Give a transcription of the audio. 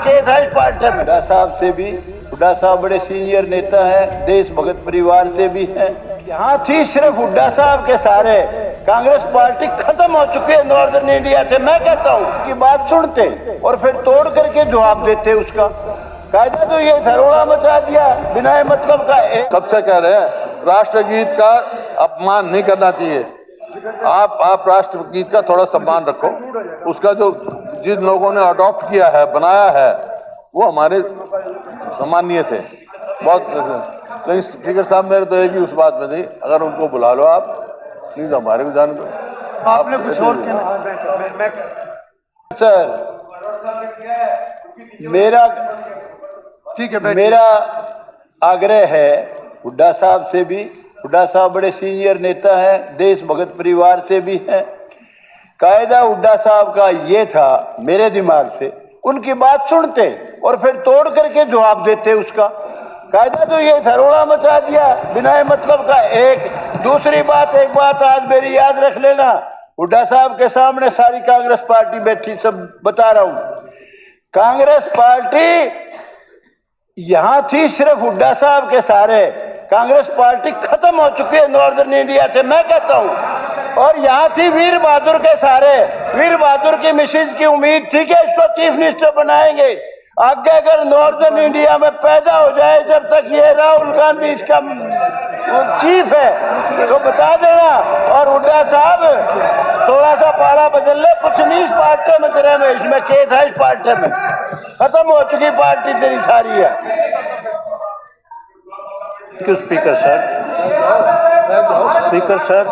के था इस पार्टी में। हुड्डा साहब से भी, हुड्डा साहब बड़े सीनियर नेता है, देश भगत परिवार से भी है। यहाँ थी सिर्फ हुड्डा साहब के सारे, कांग्रेस पार्टी खत्म हो चुकी है नॉर्दर्न इंडिया से। मैं कहता हूँ कि बात सुनते और फिर तोड़ करके जवाब देते उसका। कायदा तो ये धरोड़ा मचा दिया बिना मतलब का। कब से कह रहे हैं राष्ट्रगीत का अपमान नहीं करना चाहिए। आप राष्ट्रगीत का थोड़ा सम्मान रखो। उसका जो जिन लोगों ने अडॉप्ट किया है, बनाया है, वो हमारे सम्मानीय थे बहुत। लेकिन स्पीकर साहब मेरे तो एक ही उस बात में थी, अगर उनको बुला लो आप, प्लीज हमारे भी जान दो। आपने कुछ और सर, मेरा ठीक है, मेरा आग्रह है हुड्डा साहब से भी। हुड्डा साहब बड़े सीनियर नेता है, देश भगत परिवार से भी है। कायदा हुड्डा साहब का ये था मेरे दिमाग से, उनकी बात सुनते और फिर तोड़ करके जवाब देते उसका। कायदा तो ये धरोड़ा मचा दिया बिना मतलब का। दूसरी बात, एक बात आज मेरी याद रख लेना, हुड्डा साहब के सामने सारी कांग्रेस पार्टी बैठी, सब बता रहा हूं। कांग्रेस पार्टी यहाँ थी सिर्फ हुड्डा साहब के सारे, कांग्रेस पार्टी खत्म हो चुकी है नॉर्दर्न इंडिया से। मैं कहता हूँ, और यहाँ थी वीर बहादुर के सारे। वीर बहादुर की मिसेज की उम्मीद थी कि इसको चीफ मिनिस्टर बनाएंगे। आगे अगर नॉर्दर्न इंडिया में पैदा हो जाए, जब तक ये राहुल गांधी इसका चीफ है, तो बता देना। और हुड्डा साहब थोड़ा सा पारा बदल ले, कुछ नहीं इस पार्टी में तेरे में, इसमें के था इस पार्टी में। खत्म हो चुकी पार्टी तेरी सारी है। Speaker sir,